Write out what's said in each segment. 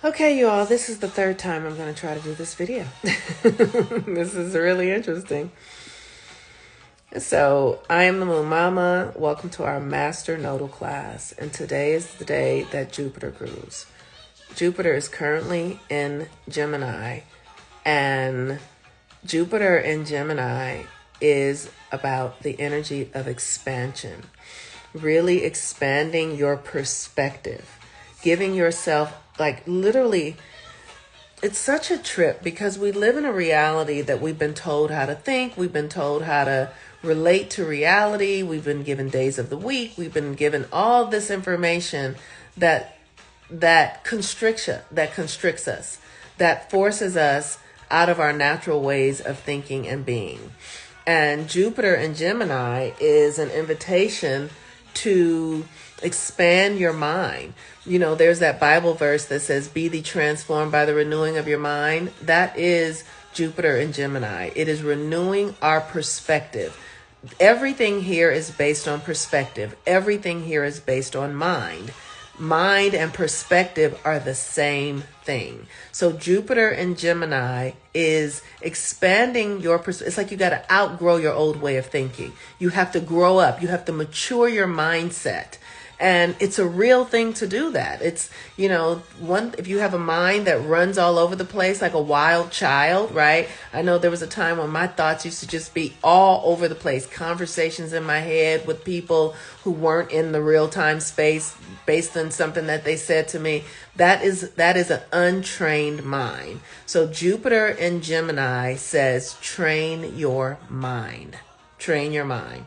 Okay, you all, this is the third time I'm going to try to do this video. This is really interesting. So, I am the Moon Mama. Welcome to our Master Nodal class. And today is the day that Jupiter rules. Jupiter is currently in Gemini. And Jupiter in Gemini is about the energy of expansion. Really expanding your perspective. Giving yourself, like, literally, it's such a trip because we live in a reality that we've been told how to think. We've been told how to relate to reality. We've been given days of the week. We've been given all this information that constricts us, that forces us out of our natural ways of thinking and being. And Jupiter in Gemini is an invitation to expand your mind. You know, there's that Bible verse that says, "Be thee transformed by the renewing of your mind." That is Jupiter in Gemini. It is renewing our perspective. Everything here is based on perspective. Everything here is based on mind. Mind and perspective are the same thing. So Jupiter in Gemini is expanding your perspective. It's like you got to outgrow your old way of thinking. You have to grow up. You have to mature your mindset. And it's a real thing to do that. It's, you know, if you have a mind that runs all over the place like a wild child, right? I know there was a time when my thoughts used to just be all over the place. Conversations in my head with people who weren't in the real time space based on something that they said to me. That is an untrained mind. So Jupiter in Gemini says, train your mind. Train your mind.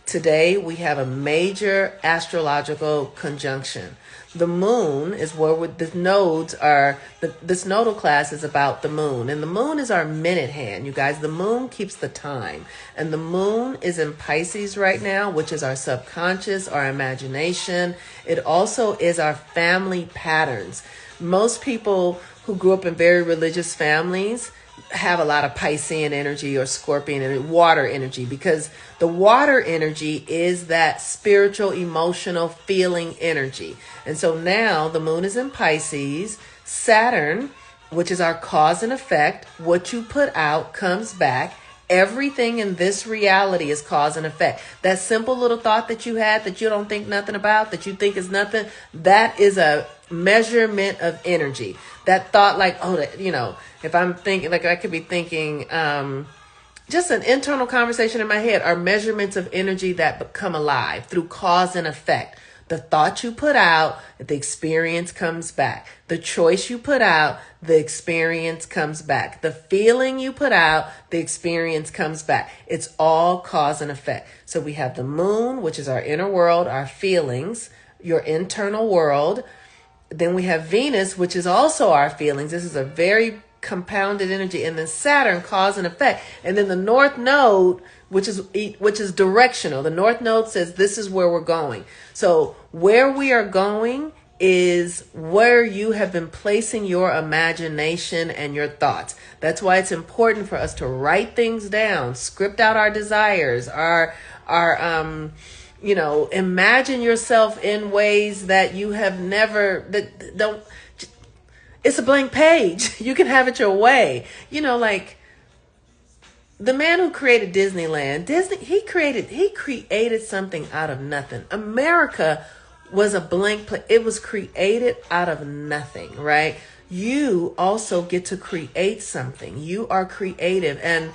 Today, we have a major astrological conjunction. The moon is where the nodes are. This nodal class is about the moon. And the moon is our minute hand. You guys, the moon keeps the time. And the moon is in Pisces right now, which is our subconscious, our imagination. It also is our family patterns. Most people who grew up in very religious families have a lot of Piscean energy or Scorpion and water energy, because the water energy is that spiritual, emotional, feeling energy. And so now the moon is in Pisces. Saturn, which is our cause and effect, what you put out comes back. Everything in this reality is cause and effect. That simple little thought that you had that you don't think nothing about, that you think is nothing, that is a measurement of energy. That thought, like, oh, you know, if I'm thinking, like, I could be thinking, just an internal conversation in my head, are measurements of energy that become alive through cause and effect. The thought you put out, the experience comes back. The choice you put out, the experience comes back. The feeling you put out, the experience comes back. It's all cause and effect. So we have the moon, which is our inner world, our feelings, your internal world. Then we have Venus, which is also our feelings. This is a very compounded energy. And then Saturn, cause and effect. And then the North Node, which is directional. The North Node says this is where we're going. So where we are going is where you have been placing your imagination and your thoughts. That's why it's important for us to write things down, script out our desires, you know, imagine yourself in ways that you have never, it's a blank page. You can have it your way. You know, like the man who created Disneyland, he created something out of nothing. America was a blank place. It was created out of nothing, right? You also get to create something. You are creative, and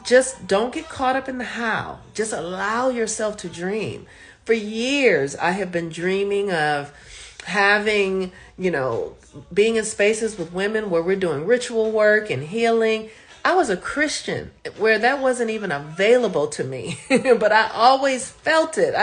just don't get caught up in the how. Just allow yourself to dream. For years, I have been dreaming of having, you know, being in spaces with women where we're doing ritual work and healing. I was a Christian where that wasn't even available to me, but I always felt it.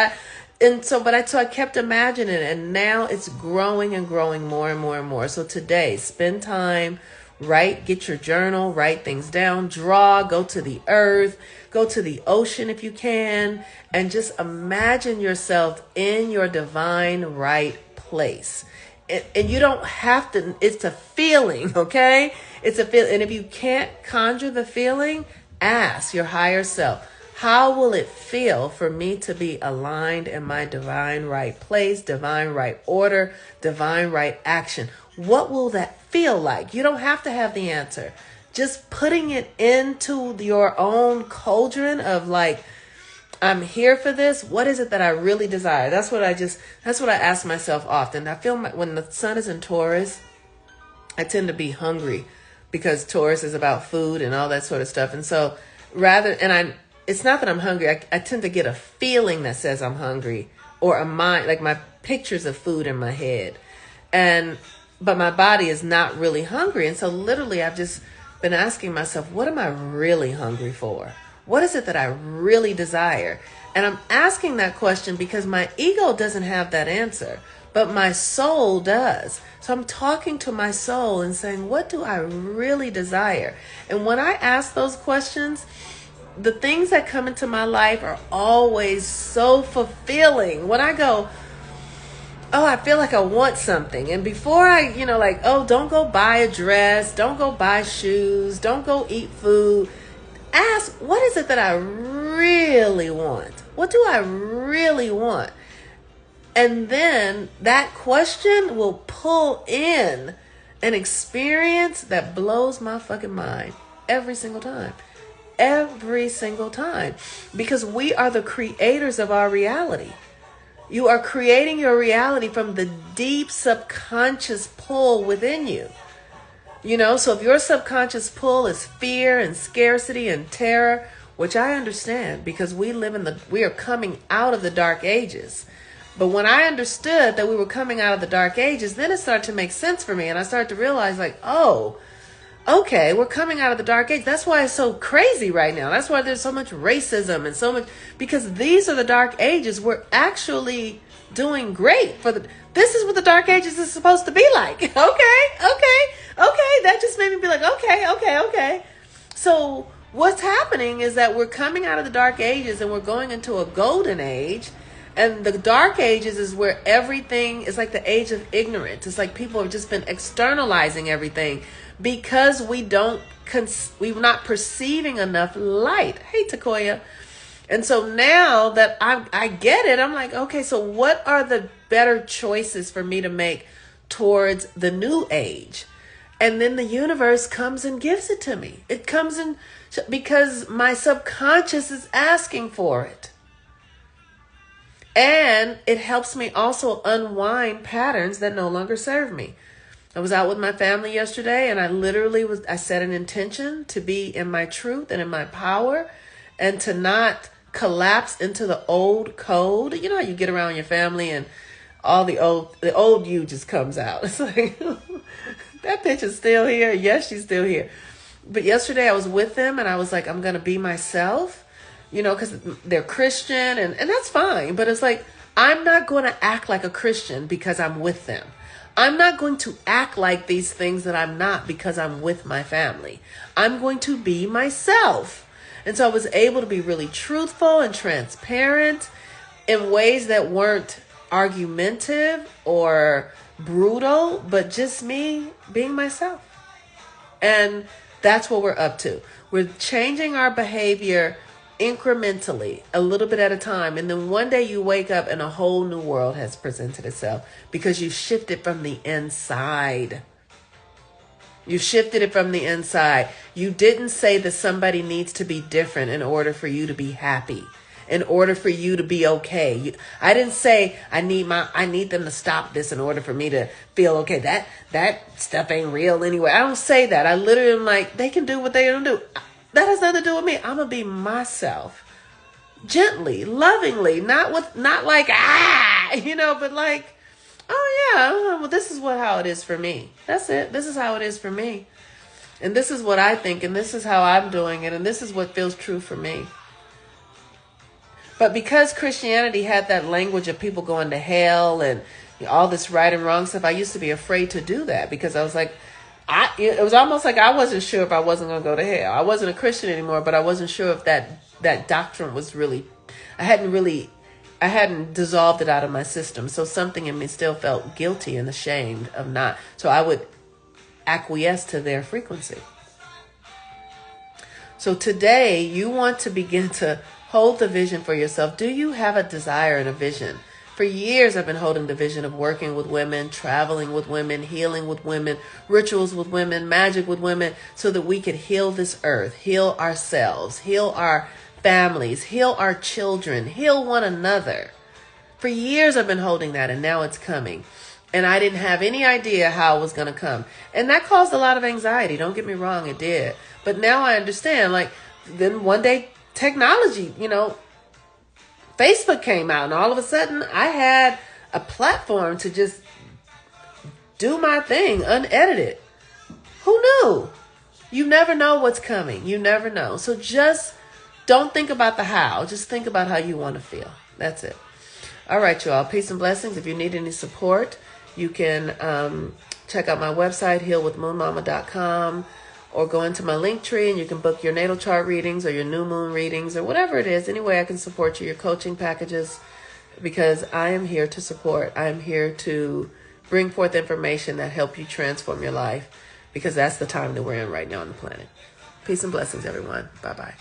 So I kept imagining it, and now it's growing and growing more and more and more. So today, spend time, write, get your journal, write things down, draw, go to the earth, go to the ocean if you can, and just imagine yourself in your divine right place. And you don't have to, it's a feeling, okay? It's a feeling. And if you can't conjure the feeling, ask your higher self, how will it feel for me to be aligned in my divine right place, divine right order, divine right action? what will that feel like? You don't have to have the answer. Just putting it into your own cauldron of like, I'm here for this. What is it that I really desire? That's what I ask myself often. I feel when the sun is in Taurus, I tend to be hungry because Taurus is about food and all that sort of stuff. And so it's not that I'm hungry. I tend to get a feeling that says I'm hungry, or a mind, like my pictures of food in my head. But my body is not really hungry. And so literally I've just been asking myself, what am I really hungry for? What is it that I really desire? And I'm asking that question because my ego doesn't have that answer, but my soul does. So I'm talking to my soul and saying, what do I really desire? And when I ask those questions, the things that come into my life are always so fulfilling. When I go, oh, I feel like I want something. And before I, don't go buy a dress, don't go buy shoes, don't go eat food. Ask, what is it that I really want? What do I really want? And then that question will pull in an experience that blows my fucking mind every single time. Every single time. Because we are the creators of our reality. You are creating your reality from the deep subconscious pull within you. So if your subconscious pull is fear and scarcity and terror, which I understand because we are coming out of the dark ages. But when I understood that we were coming out of the dark ages, then it started to make sense for me. And I started to realize like, oh, okay, we're coming out of the dark age. That's why it's so crazy right now. That's why there's so much racism and so much, because these are the dark ages. We're actually doing great this is what the dark ages is supposed to be like. Okay. That just made me be like, okay. So what's happening is that we're coming out of the dark ages and we're going into a golden age. And the dark ages is where everything is like the age of ignorance. It's like people have just been externalizing everything because we're not perceiving enough light. Hey, Takoya. And so now that I get it, I'm like, okay, so what are the better choices for me to make towards the new age? And then the universe comes and gives it to me. It comes in because my subconscious is asking for it. And it helps me also unwind patterns that no longer serve me. I was out with my family yesterday and I set an intention to be in my truth and in my power and to not collapse into the old code. You know how you get around your family and all the old you just comes out. It's like, that bitch is still here. Yes, she's still here. But yesterday I was with them and I was like, I'm going to be myself. Because they're Christian and that's fine. But it's like, I'm not going to act like a Christian because I'm with them. I'm not going to act like these things that I'm not because I'm with my family. I'm going to be myself. And so I was able to be really truthful and transparent in ways that weren't argumentative or brutal, but just me being myself. And that's what we're up to. We're changing our behavior incrementally, a little bit at a time. And then one day you wake up and a whole new world has presented itself because you shifted from the inside. You shifted it from the inside. You didn't say that somebody needs to be different in order for you to be happy, in order for you to be okay. I didn't say I need them to stop this in order for me to feel okay. That stuff ain't real anyway. I don't say that. I literally am like, they can do what they don't do. That has nothing to do with me. I'm going to be myself. Gently, lovingly, not like, but like, oh yeah, well, this is how it is for me. That's it. This is how it is for me. And this is what I think, and this is how I'm doing it, and this is what feels true for me. But because Christianity had that language of people going to hell and all this right and wrong stuff, I used to be afraid to do that because I was like, it was almost like I wasn't sure if I wasn't going to go to hell. I wasn't a Christian anymore, but I wasn't sure if that doctrine was really, I hadn't dissolved it out of my system. So something in me still felt guilty and ashamed of not. So I would acquiesce to their frequency. So today you want to begin to hold the vision for yourself. Do you have a desire and a vision For years, I've been holding the vision of working with women, traveling with women, healing with women, rituals with women, magic with women, so that we could heal this earth, heal ourselves, heal our families, heal our children, heal one another. For years, I've been holding that, and now it's coming. And I didn't have any idea how it was going to come. And that caused a lot of anxiety. Don't get me wrong, it did. But now I understand, like, then one day technology, Facebook came out, and all of a sudden I had a platform to just do my thing unedited. Who knew? You never know what's coming. You never know. So just don't think about the how. Just think about how you want to feel. That's it. All right, y'all. Peace and blessings. If you need any support, you can check out my website, healwithmoonmama.com. Or go into my link tree and you can book your natal chart readings or your new moon readings or whatever it is. Any way I can support you, your coaching packages, because I am here to support. I am here to bring forth information that help you transform your life, because that's the time that we're in right now on the planet. Peace and blessings, everyone. Bye-bye.